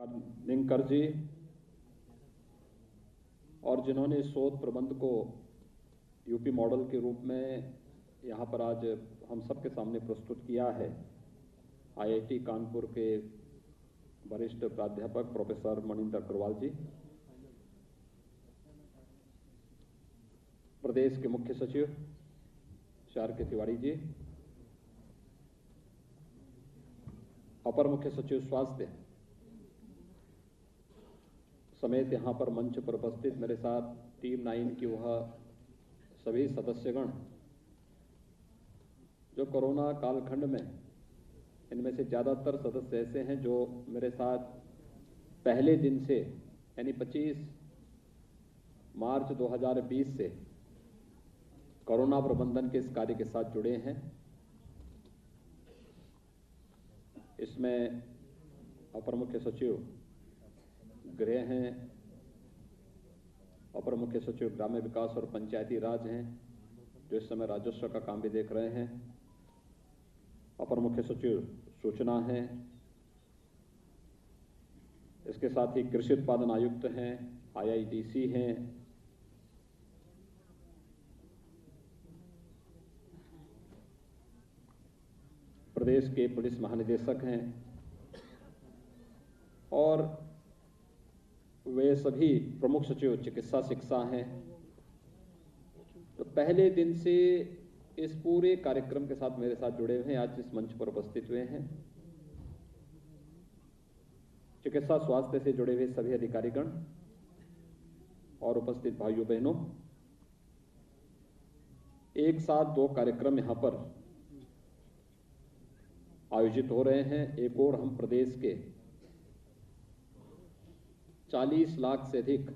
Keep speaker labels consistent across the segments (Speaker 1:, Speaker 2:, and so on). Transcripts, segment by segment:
Speaker 1: निंकर जी और जिन्होंने शोध प्रबंध को यूपी मॉडल के रूप में यहाँ पर आज हम सबके सामने प्रस्तुत किया है, आईआईटी कानपुर के वरिष्ठ प्राध्यापक प्रोफेसर मणिंदर अग्रवाल जी, प्रदेश के मुख्य सचिव आर.के. तिवारी जी, अपर मुख्य सचिव स्वास्थ्य समेत यहाँ पर मंच पर उपस्थित मेरे साथ टीम 9 की वह सभी सदस्यगण जो कोरोना कालखंड में, इनमें से ज़्यादातर सदस्य ऐसे हैं जो मेरे साथ पहले दिन से यानी 25 मार्च 2020 से कोरोना प्रबंधन के इस कार्य के साथ जुड़े हैं। इसमें अपर मुख्य सचिव गृह हैं, अपर मुख्य सचिव ग्राम्य विकास और पंचायती राज हैं जो इस समय राजस्व का काम भी देख रहे हैं, अपर मुख्य सचिव सूचना हैं, इसके साथ ही कृषि उत्पादन आयुक्त हैं, IIDC हैं, प्रदेश के पुलिस महानिदेशक हैं और वे सभी प्रमुख सचिव चिकित्सा शिक्षा हैं। तो पहले दिन से इस पूरे कार्यक्रम के साथ मेरे साथ जुड़े हुए हैं, आज इस मंच पर उपस्थित हुए हैं। चिकित्सा स्वास्थ्य से जुड़े हुए सभी अधिकारीगण और उपस्थित भाइयों बहनों, एक साथ 2 कार्यक्रम यहां पर आयोजित हो रहे हैं। एक और हम प्रदेश के 40 लाख से अधिक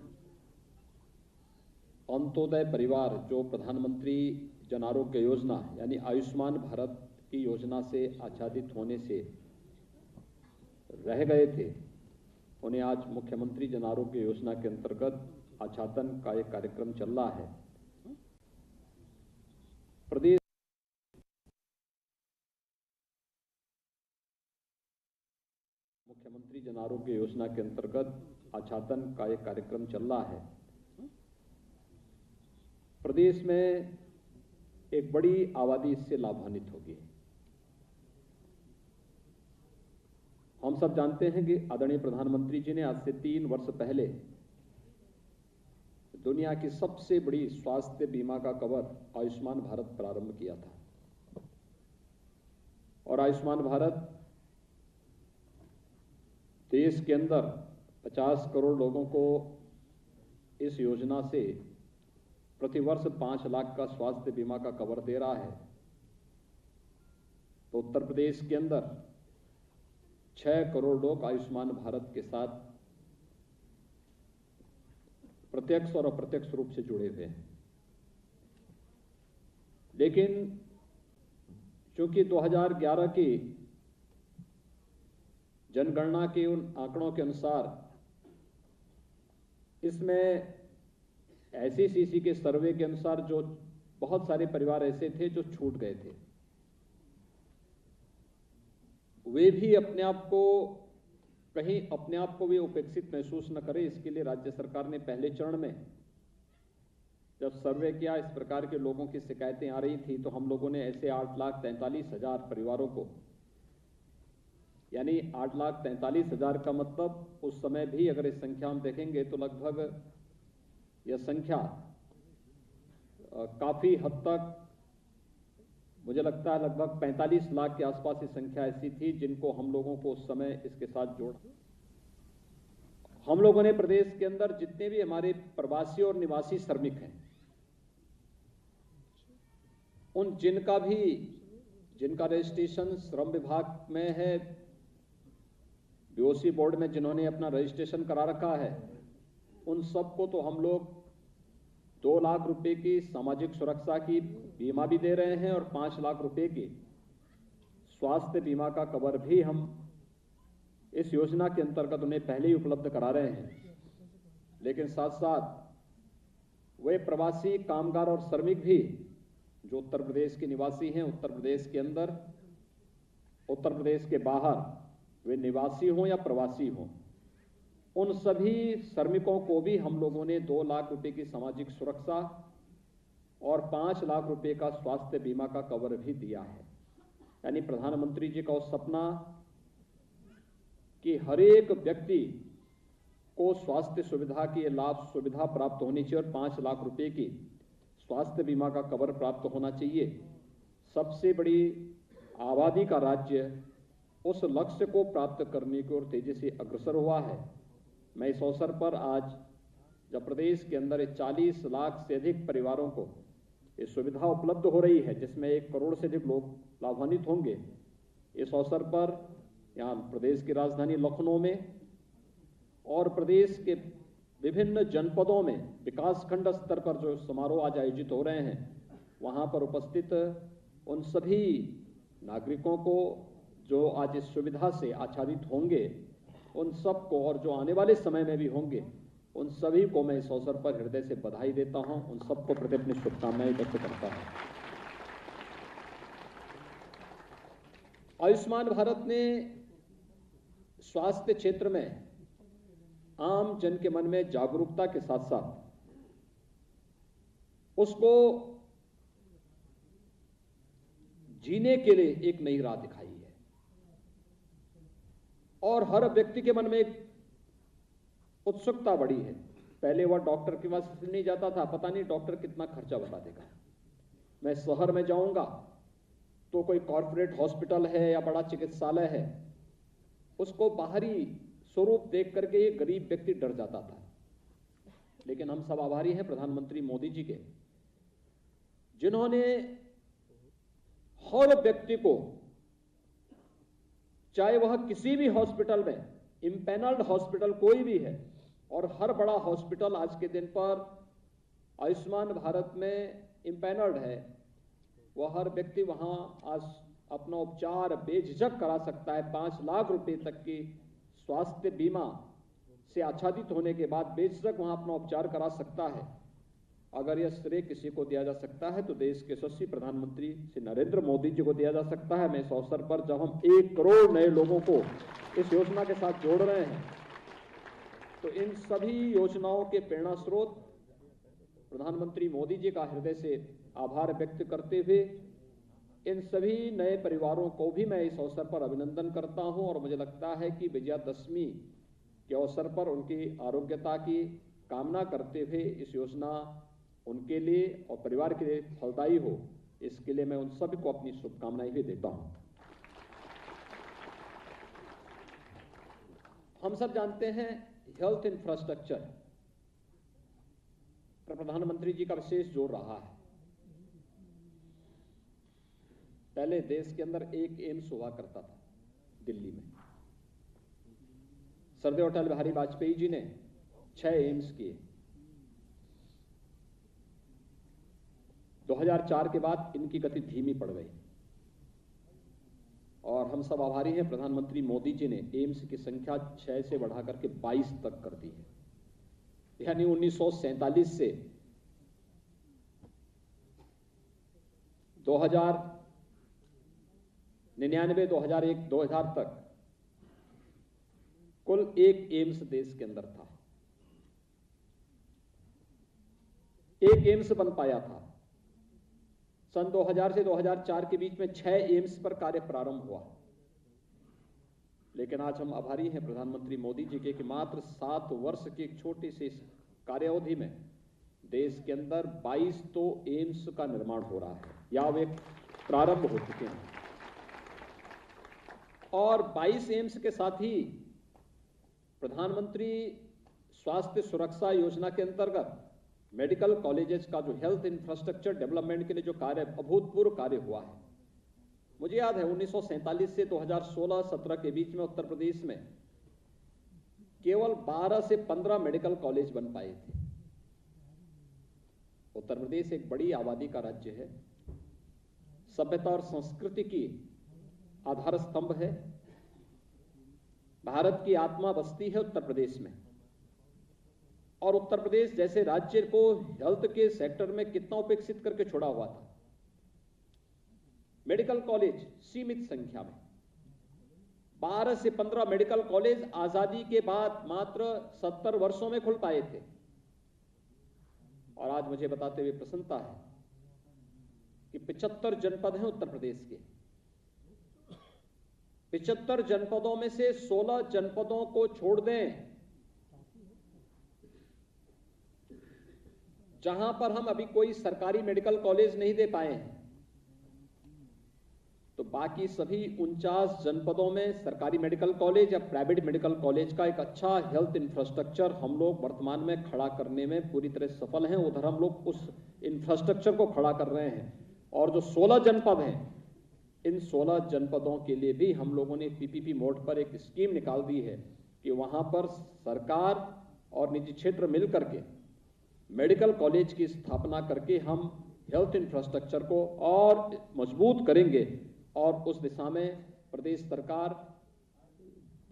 Speaker 1: अंत्योदय परिवार जो प्रधानमंत्री जन आरोग्य योजना यानी आयुष्मान भारत की योजना से आच्छादित होने से रह गए थे, उन्हें आज मुख्यमंत्री जन आरोग्य योजना के अंतर्गत आच्छादन का एक कार्यक्रम चल रहा है। प्रदेश मुख्यमंत्री जन आरोग्य योजना के अंतर्गत आच्छादन का एक कार्यक्रम चल रहा है। प्रदेश में एक बड़ी आबादी इससे लाभान्वित होगी। हम सब जानते हैं कि आदरणीय प्रधानमंत्री जी ने आज से 3 वर्ष पहले दुनिया की सबसे बड़ी स्वास्थ्य बीमा का कवर आयुष्मान भारत प्रारंभ किया था और आयुष्मान भारत देश के अंदर 50 करोड़ लोगों को इस योजना से प्रतिवर्ष 5 लाख का स्वास्थ्य बीमा का कवर दे रहा है। तो उत्तर प्रदेश के अंदर 6 करोड़ लोग आयुष्मान भारत के साथ प्रत्यक्ष और अप्रत्यक्ष रूप से जुड़े हुए हैं। लेकिन चूंकि 2011 की जनगणना के उन आंकड़ों के अनुसार इसमें ICCC के सर्वे के अनुसार जो बहुत सारे परिवार ऐसे थे जो छूट गए थे, वे भी अपने आप को वे उपेक्षित महसूस न करें, इसके लिए राज्य सरकार ने पहले चरण में जब सर्वे किया, इस प्रकार के लोगों की शिकायतें आ रही थी तो हम लोगों ने ऐसे 8,43,000 परिवारों को, यानी 8,43,000 का मतलब उस समय भी अगर इस संख्या हम देखेंगे तो लगभग यह संख्या काफी हद तक, मुझे लगता है लगभग 45 लाख के आसपास की संख्या ऐसी थी जिनको हम लोगों को उस समय इसके साथ जोड़ा। हम लोगों ने प्रदेश के अंदर जितने भी हमारे प्रवासी और निवासी श्रमिक हैं, उन जिनका रजिस्ट्रेशन श्रम विभाग में है, BOC बोर्ड में जिन्होंने अपना रजिस्ट्रेशन करा रखा है, उन सबको तो हम लोग 2 लाख रुपए की सामाजिक सुरक्षा की बीमा भी दे रहे हैं और 5 लाख रुपए की स्वास्थ्य बीमा का कवर भी हम इस योजना के अंतर्गत उन्हें पहले ही उपलब्ध करा रहे हैं। लेकिन साथ साथ वे प्रवासी कामगार और श्रमिक भी जो उत्तर प्रदेश के निवासी हैं, उत्तर प्रदेश के अंदर, उत्तर प्रदेश के बाहर, वे निवासी हों या प्रवासी हों, उन सभी श्रमिकों को भी हम लोगों ने 2 लाख रुपए की सामाजिक सुरक्षा और 5 लाख रुपए का स्वास्थ्य बीमा का कवर भी दिया है। यानी प्रधानमंत्री जी का वो सपना कि हर एक व्यक्ति को स्वास्थ्य सुविधा की लाभ सुविधा प्राप्त होनी चाहिए और 5 लाख रुपए की स्वास्थ्य बीमा का कवर प्राप्त होना चाहिए। सबसे बड़ी आबादी का राज्य उस लक्ष्य को प्राप्त करने की ओर तेजी से अग्रसर हुआ है। मैं इस अवसर पर आज जब प्रदेश के अंदर 40 लाख से अधिक परिवारों को ये सुविधा उपलब्ध हो रही है, जिसमें 1 करोड़ से अधिक लोग लाभान्वित होंगे, इस अवसर पर यहाँ प्रदेश की राजधानी लखनऊ में और प्रदेश के विभिन्न जनपदों में विकासखंड स्तर पर जो समारोह आज आयोजित हो रहे हैं, वहां पर उपस्थित उन सभी नागरिकों को जो आज इस सुविधा से आच्छादित होंगे, उन सबको और जो आने वाले समय में भी होंगे, उन सभी को मैं इस अवसर पर हृदय से बधाई देता हूं। उन सबको प्रति अपनी शुभकामनाएं व्यक्त करता हूं। आयुष्मान भारत ने स्वास्थ्य क्षेत्र में आम जन के मन में जागरूकता के साथ साथ उसको जीने के लिए एक नई राह दिखाई है और हर व्यक्ति के मन में एक उत्सुकता बढ़ी है। पहले वह डॉक्टर के पास नहीं जाता था, पता नहीं डॉक्टर कितना खर्चा बता देगा। मैं शहर में जाऊंगा तो कोई कॉर्पोरेट हॉस्पिटल है या बड़ा चिकित्सालय है, उसको बाहरी स्वरूप देख करके ये गरीब व्यक्ति डर जाता था। लेकिन हम सब आभारी हैं प्रधानमंत्री मोदी जी के, जिन्होंने हर व्यक्ति को, चाहे वह किसी भी हॉस्पिटल में, इम्पैनल्ड हॉस्पिटल कोई भी है, और हर बड़ा हॉस्पिटल आज के दिन पर आयुष्मान भारत में इम्पैनल्ड है, वह हर व्यक्ति वहां आज अपना उपचार बेझिझक करा सकता है। 5 लाख रुपए तक की स्वास्थ्य बीमा से आच्छादित होने के बाद बेझिझक वहां अपना उपचार करा सकता है। अगर यह श्रेय किसी को दिया जा सकता है तो देश के यशस्वी प्रधानमंत्री श्री नरेंद्र मोदी जी को दिया जा सकता है। मैं इस अवसर पर जब हम 1 करोड़ नए लोगों को इस योजना के साथ जोड़ रहे हैं, तो इन सभी योजनाओं के प्रेरणा स्रोत प्रधानमंत्री मोदी जी का हृदय से आभार व्यक्त करते हुए इन सभी नए परिवारों को भी मैं इस अवसर पर अभिनंदन करता हूं। और मुझे लगता है कि विजयादशमी के अवसर पर उनकी आरोग्यता की कामना करते हुए इस योजना उनके लिए और परिवार के लिए फलदायी हो, इसके लिए मैं उन सभी को अपनी शुभकामनाएं भी देता हूं। हम सब जानते हैं हेल्थ इंफ्रास्ट्रक्चर पर प्रधानमंत्री जी का विशेष जोर रहा है। पहले देश के अंदर एक एम्स हुआ करता था दिल्ली में। सरदेव अटल बिहारी वाजपेयी जी ने 6 एम्स किए। 2004 के बाद इनकी गति धीमी पड़ गई और हम सब आभारी हैं प्रधानमंत्री मोदी जी ने एम्स की संख्या 6 से बढ़ा करके 22 तक कर दी है। यानी 1947 से 2099, 2001, 2000 तक कुल 1 एम्स देश के अंदर था। 1 एम्स बन पाया था। सन 2000 से 2004 के बीच में 6 एम्स पर कार्य प्रारंभ हुआ। लेकिन आज हम आभारी हैं प्रधानमंत्री मोदी जी के कि मात्र 7 वर्ष की एक छोटी सी कार्यावधि में देश के अंदर 22 तो एम्स का निर्माण हो रहा है या वे प्रारंभ हो चुके हैं। और 22 एम्स के साथ ही प्रधानमंत्री स्वास्थ्य सुरक्षा योजना के अंतर्गत मेडिकल कॉलेजेस का जो हेल्थ इंफ्रास्ट्रक्चर डेवलपमेंट के लिए जो कार्य, अभूतपूर्व कार्य हुआ है। मुझे याद है 1947 से 2016-17 के बीच में उत्तर प्रदेश में केवल 12 से 15 मेडिकल कॉलेज बन पाए थे। उत्तर प्रदेश एक बड़ी आबादी का राज्य है, सभ्यता और संस्कृति की आधार स्तंभ है, भारत की आत्मा बसती है उत्तर प्रदेश में। और उत्तर प्रदेश जैसे राज्य को हेल्थ के सेक्टर में कितना उपेक्षित करके छोड़ा हुआ था। मेडिकल कॉलेज सीमित संख्या में, 12 से 15 मेडिकल कॉलेज आजादी के बाद मात्र 70 वर्षों में खुल पाए थे। और आज मुझे बताते हुए प्रसन्नता है कि 75 जनपद हैं उत्तर प्रदेश के। 75 जनपदों में से 16 जनपदों को छोड़ दें जहां पर हम अभी कोई सरकारी मेडिकल कॉलेज नहीं दे पाए हैं, तो बाकी सभी 49 जनपदों में सरकारी मेडिकल कॉलेज या प्राइवेट मेडिकल कॉलेज का एक अच्छा हेल्थ इंफ्रास्ट्रक्चर हम लोग वर्तमान में खड़ा करने में पूरी तरह सफल हैं। उधर हम लोग उस इंफ्रास्ट्रक्चर को खड़ा कर रहे हैं। और जो 16 जनपद हैं, इन 16 जनपदों के लिए भी हम लोगों ने पीपीपी मोड पर एक स्कीम निकाल दी है कि वहां पर सरकार और निजी क्षेत्र मिलकर के मेडिकल कॉलेज की स्थापना करके हम हेल्थ इंफ्रास्ट्रक्चर को और मजबूत करेंगे। और उस दिशा में प्रदेश सरकार,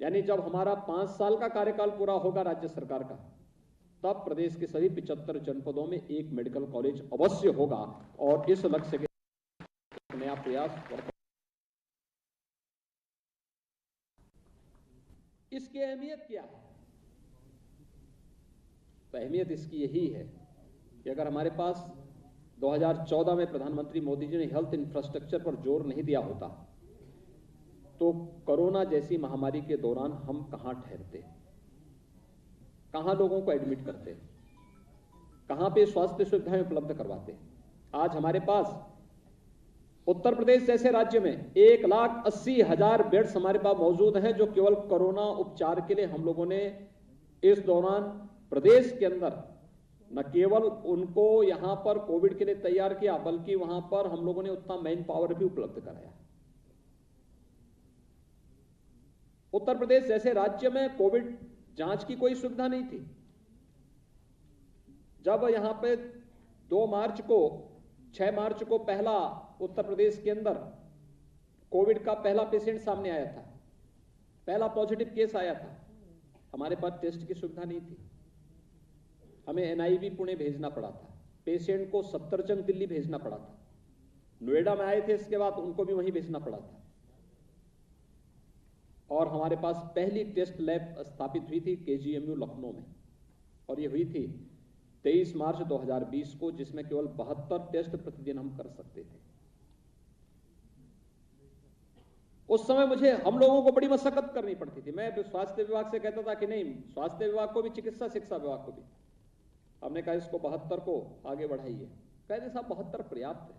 Speaker 1: यानी जब हमारा 5 साल का कार्यकाल पूरा होगा राज्य सरकार का, तब प्रदेश के सभी 75 जनपदों में एक मेडिकल कॉलेज अवश्य होगा। और इस लक्ष्य के नया प्रयास। इसकी अहमियत क्या है? तो अहमियत इसकी यही है कि अगर हमारे पास 2014 में प्रधानमंत्री मोदी जी ने हेल्थ इंफ्रास्ट्रक्चर पर जोर नहीं दिया होता, तो कोरोना जैसी महामारी के दौरान हम कहां ठहरते, कहां लोगों को एडमिट करते, कहां पे स्वास्थ्य सुविधाएं उपलब्ध करवाते। आज हमारे पास उत्तर प्रदेश जैसे राज्य में 1,80,000 बेड्स हमारे पास मौजूद हैं, जो केवल कोरोना उपचार के लिए हम लोगों ने इस दौरान प्रदेश के अंदर न केवल उनको यहां पर कोविड के लिए तैयार किया, बल्कि वहां पर हम लोगों ने उतना मैन पावर भी उपलब्ध कराया। उत्तर प्रदेश जैसे राज्य में कोविड जांच की कोई सुविधा नहीं थी। जब यहां पे 6 मार्च को पहला उत्तर प्रदेश के अंदर कोविड का पहला पेशेंट सामने आया था, पहला पॉजिटिव केस आया था, हमारे पास टेस्ट की सुविधा नहीं थी। हमें एनआईवी पुणे भेजना पड़ा था, पेशेंट को सफदरजंग दिल्ली भेजना पड़ा था, नोएडा में आए थे इसके बाद उनको भी वहीं भेजना पड़ा था। और हमारे पास पहली टेस्ट लैब स्थापित हुई थी केजीएमयू लखनऊ में, और ये हुई थी 23 मार्च 2020 को, जिसमें केवल 72 टेस्ट प्रतिदिन हम कर सकते थे। उस समय हम लोगों को बड़ी मशक्कत करनी पड़ती थी। मैं स्वास्थ्य विभाग से कहता था कि नहीं, स्वास्थ्य विभाग को भी, चिकित्सा शिक्षा विभाग को भी। हमने कहा इसको 72 को आगे बढ़ाइए। कहते साहब 72 पर्याप्त है।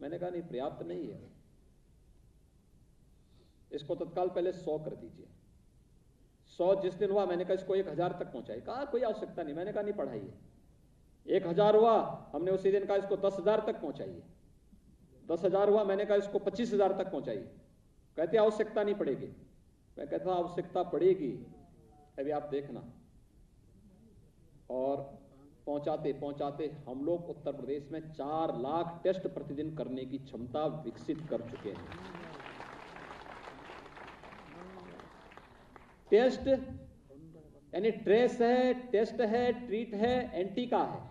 Speaker 1: मैंने कहा नहीं, पर्याप्त नहीं है, इसको तत्काल पहले 100 कर दीजिए। 100 जिस दिन हुआ, मैंने कहा इसको 1000 तक पहुंचाइए। कहा कोई आवश्यकता नहीं। मैंने कहा नहीं, बढ़ाइए। 1000 हुआ, हमने उसी दिन कहा इसको 10,000 तक पहुंचाइए। 10,000 हुआ, मैंने कहा इसको 25,000 तक पहुंचाइए। कहते आवश्यकता नहीं पड़ेगी। मैं कहता आवश्यकता पड़ेगी, अभी आप देखना। और पहुंचाते पहुंचाते हम लोग उत्तर प्रदेश में 4 लाख टेस्ट प्रतिदिन करने की क्षमता विकसित कर चुके हैं। टेस्ट यानी ट्रेस है, टेस्ट है, ट्रीट है, एंटी का है।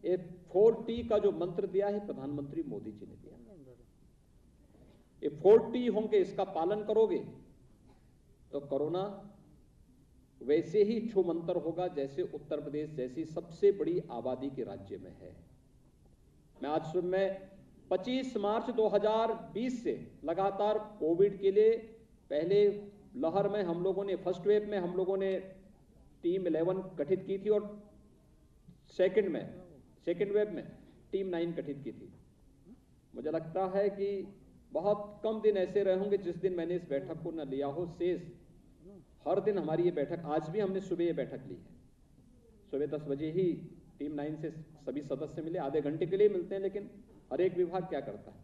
Speaker 1: ये 4T का जो मंत्र दिया है प्रधानमंत्री मोदी जी ने दिया। ये 4T होंगे, इसका पालन करोगे तो कोरोना वैसे ही छू मंतर होगा जैसे उत्तर प्रदेश जैसी सबसे बड़ी आबादी के राज्य में है। मैं आज सुबह में 25 मार्च 2020 से लगातार कोविड के लिए पहले लहर में हम लोगों ने, फर्स्ट वेव में हम लोगों ने टीम 11 गठित की थी, और सेकेंड वेव में टीम 9 गठित की थी। मुझे लगता है कि बहुत कम दिन ऐसे रहे होंगे जिस दिन मैंने इस बैठक को न लिया हो। शेष हर दिन हमारी ये बैठक, आज भी हमने सुबह ये बैठक ली है। सुबह 10 बजे ही टीम 9 से सभी सदस्य मिले, आधे घंटे के लिए मिलते हैं, लेकिन हर एक विभाग क्या करता है,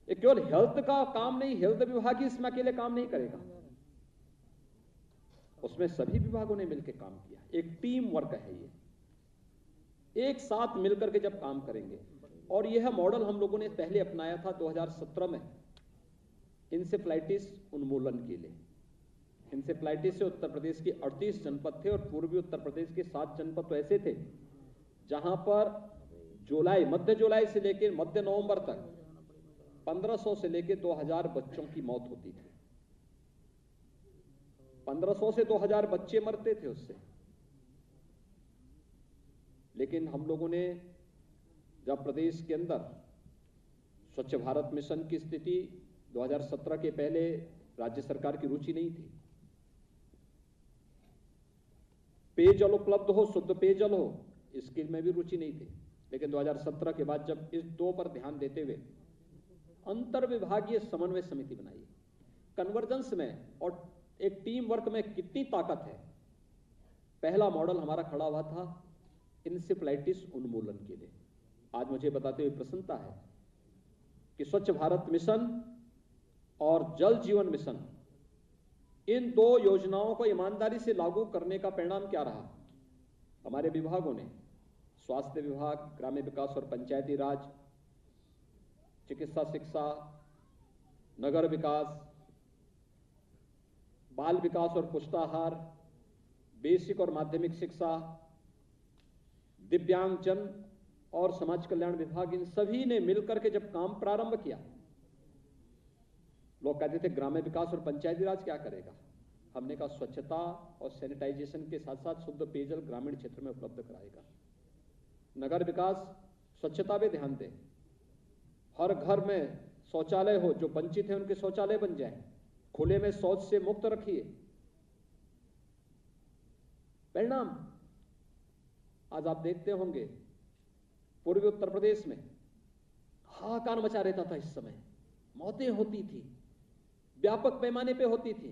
Speaker 1: ये केवल हेल्थ का काम नहीं, हेल्थ विभाग ही इसमें अकेले काम नहीं करेगा, उसमें सभी विभागों ने मिलकर काम किया। एक टीम वर्क है, ये एक साथ मिलकर के जब काम करेंगे। और यह मॉडल हम लोगों ने पहले अपनाया था 2017 में इंसेफ्लाइटिस उन्मूलन के लिए। इंसेफ्लाइटिस से उत्तर प्रदेश के 38 जनपद थे, और पूर्वी उत्तर प्रदेश के 7 जनपद तो ऐसे थे जहां पर मध्य जुलाई से लेकर मध्य नवंबर तक 1500 से लेकर 2000 बच्चों की मौत होती थी। 1500 से 2000 बच्चे मरते थे उससे। लेकिन हम लोगों ने जब प्रदेश के अंदर स्वच्छ भारत मिशन की स्थिति 2017 के पहले राज्य सरकार की रुचि नहीं थी। पेयजल उपलब्ध हो, शुद्ध पेयजल हो, इसके में भी रुचि नहीं थी। लेकिन 2017 के बाद जब इस दो पर ध्यान देते हुए अंतर विभागीय समन्वय समिति बनाई, कन्वर्जेंस में और एक टीम वर्क में कितनी ताकत है। पहला मॉडल हमारा खड़ा हुआ था इंसेफ्लाइटिस उन्मूलन के लिए। आज मुझे बताते हुए प्रसन्नता है कि स्वच्छ भारत मिशन और जल जीवन मिशन, इन दो योजनाओं को ईमानदारी से लागू करने का परिणाम क्या रहा। हमारे विभागों ने, स्वास्थ्य विभाग, ग्रामीण विकास और पंचायती राज, चिकित्सा शिक्षा, नगर विकास, बाल विकास और पुष्टाहार, बेसिक और माध्यमिक शिक्षा, दिव्यांगजन और समाज कल्याण विभाग, इन सभी ने मिलकर के जब काम प्रारंभ किया, लोग कहते थे ग्रामीण विकास और पंचायती राज क्या करेगा। हमने कहा स्वच्छता और सैनिटाइजेशन के साथ साथ शुद्ध पेयजल ग्रामीण क्षेत्र में उपलब्ध कराएगा। नगर विकास स्वच्छता पे ध्यान दे, हर घर में शौचालय हो, जो वंचित है उनके शौचालय बन जाए, खुले में शौच से मुक्त रखिए। परिणाम आज आप देखते होंगे, पूर्वी उत्तर प्रदेश में हाहाकार मचा रहता था। इस समय मौतें होती थी, व्यापक पैमाने पे होती थी,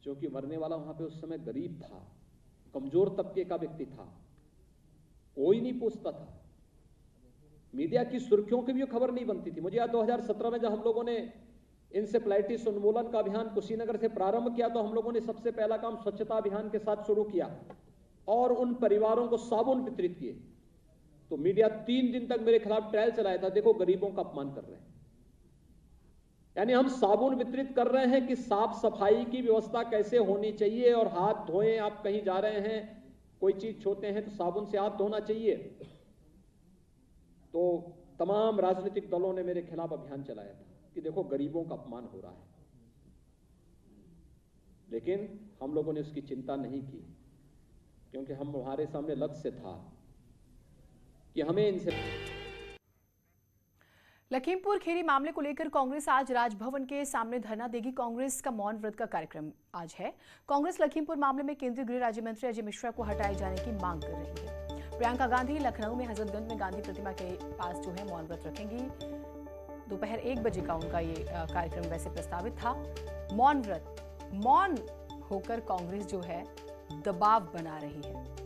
Speaker 1: क्योंकि मरने वाला वहां पे उस समय गरीब था, कमजोर तबके का व्यक्ति था, कोई नहीं पूछता था। मीडिया की सुर्खियों की भी खबर नहीं बनती थी। मुझे याद 2017 में जब हम लोगों ने इंसेफ्लाइटिस उन्मूलन का अभियान कुशीनगर से प्रारंभ किया, तो हम लोगों ने सबसे पहला काम स्वच्छता अभियान के साथ शुरू किया और उन परिवारों को साबुन वितरित किए। तो मीडिया 3 दिन तक मेरे खिलाफ ट्रायल चलाया था, देखो गरीबों का अपमान कर रहे हैं। यानी हम साबुन वितरित कर रहे हैं कि साफ सफाई की व्यवस्था कैसे होनी चाहिए, और हाथ धोएं, आप कहीं जा रहे हैं, कोई चीज छूते हैं तो साबुन से हाथ धोना चाहिए। तो तमाम राजनीतिक दलों ने मेरे खिलाफ अभियान चलाया था कि देखो गरीबों का अपमान हो रहा है, लेकिन हम लोगों ने उसकी चिंता नहीं की, क्योंकि हमारे सामने लक्ष्य था कि हमें इनसे।
Speaker 2: लखीमपुर खीरी मामले को लेकर कांग्रेस आज राजभवन के सामने धरना देगी। कांग्रेस का मौन व्रत का कार्यक्रम आज है। कांग्रेस लखीमपुर मामले में केंद्रीय गृह राज्य मंत्री अजय मिश्रा को हटाए जाने की मांग कर रही है। प्रियंका गांधी लखनऊ में हजरतगंज में गांधी प्रतिमा के पास जो है मौन व्रत रखेंगी। दोपहर 1 बजे का उनका ये कार्यक्रम वैसे प्रस्तावित था। मौन व्रत, मौन होकर कांग्रेस जो है दबाव बना रही है।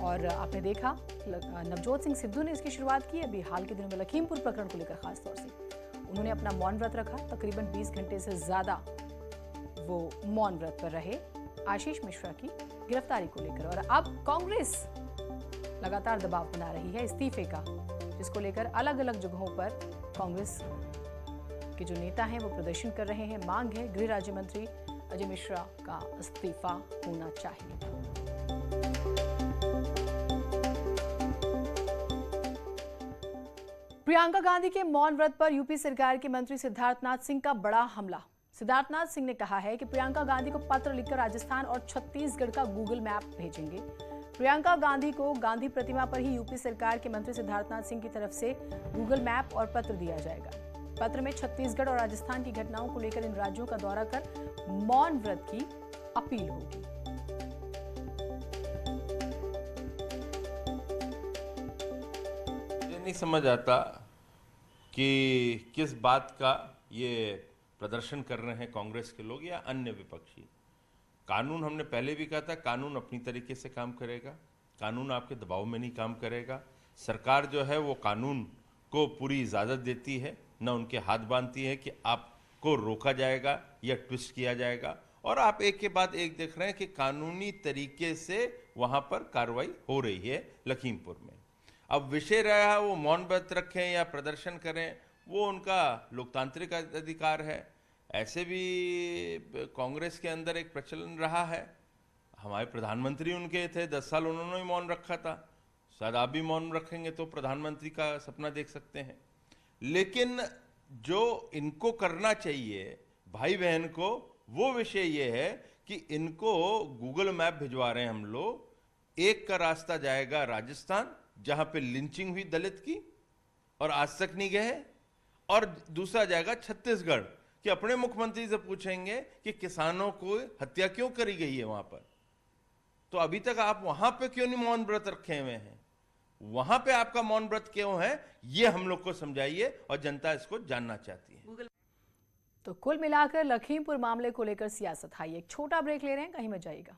Speaker 2: और आपने देखा नवजोत सिंह सिद्धू ने इसकी शुरुआत की। अभी हाल के दिनों में लखीमपुर प्रकरण को लेकर खास तौर से उन्होंने अपना मौन व्रत रखा। तकरीबन 20 घंटे से ज्यादा वो मौन व्रत पर रहे आशीष मिश्रा की गिरफ्तारी को लेकर। और अब कांग्रेस लगातार दबाव बना रही है इस्तीफे का, जिसको लेकर अलग अलग जगहों पर कांग्रेस के जो नेता हैं वो प्रदर्शन कर रहे हैं। मांग है गृह राज्य मंत्री अजय मिश्रा का इस्तीफा होना चाहिए। प्रियंका गांधी के मौन व्रत पर यूपी सरकार के मंत्री सिद्धार्थनाथ सिंह का बड़ा हमला। सिद्धार्थनाथ सिंह ने कहा है कि प्रियंका गांधी को पत्र लिखकर राजस्थान और छत्तीसगढ़ का गूगल मैप भेजेंगे। प्रियंका गांधी को गांधी प्रतिमा पर ही यूपी सरकार के मंत्री सिद्धार्थनाथ सिंह की तरफ से गूगल मैप और पत्र दिया जाएगा। पत्र में छत्तीसगढ़ और राजस्थान की घटनाओं को लेकर इन राज्यों का दौरा कर मौन व्रत की अपील होगी।
Speaker 3: नहीं समझ आता कि किस बात का ये प्रदर्शन कर रहे हैं कांग्रेस के लोग या अन्य विपक्षी। कानून, हमने पहले भी कहा था, कानून अपनी तरीके से काम करेगा, कानून आपके दबाव में नहीं काम करेगा। सरकार जो है वो कानून को पूरी इजाज़त देती है, न उनके हाथ बांधती है कि आपको रोका जाएगा या ट्विस्ट किया जाएगा। और आप एक के बाद एक देख रहे हैं कि कानूनी तरीके से वहाँ पर कार्रवाई हो रही है लखीमपुर में। अब विषय रहा वो मौन व्रत रखें या प्रदर्शन करें, वो उनका लोकतांत्रिक अधिकार है। ऐसे भी कांग्रेस के अंदर एक प्रचलन रहा है, हमारे प्रधानमंत्री उनके थे, 10 साल उन्होंने भी मौन रखा था। शायद आप भी मौन रखेंगे तो प्रधानमंत्री का सपना देख सकते हैं। लेकिन जो इनको करना चाहिए भाई बहन को, वो विषय ये है कि इनको गूगल मैप भिजवा रहे हैं हम लोग। एक का रास्ता जाएगा राजस्थान, जहां पे लिंचिंग हुई दलित की और आज तक नहीं गए, और दूसरा जाएगा छत्तीसगढ़ कि अपने मुख्यमंत्री से पूछेंगे कि किसानों को हत्या क्यों करी गई है वहां पर। तो अभी तक आप वहां पे क्यों नहीं मौन व्रत रखे हुए हैं, वहां पे आपका मौन व्रत क्यों है, ये हम लोग को समझाइए, और जनता इसको जानना चाहती है।
Speaker 2: तो कुल मिलाकर लखीमपुर मामले को लेकर सियासत हाई। एक छोटा ब्रेक ले रहे हैं, कहीं मत जाइएगा।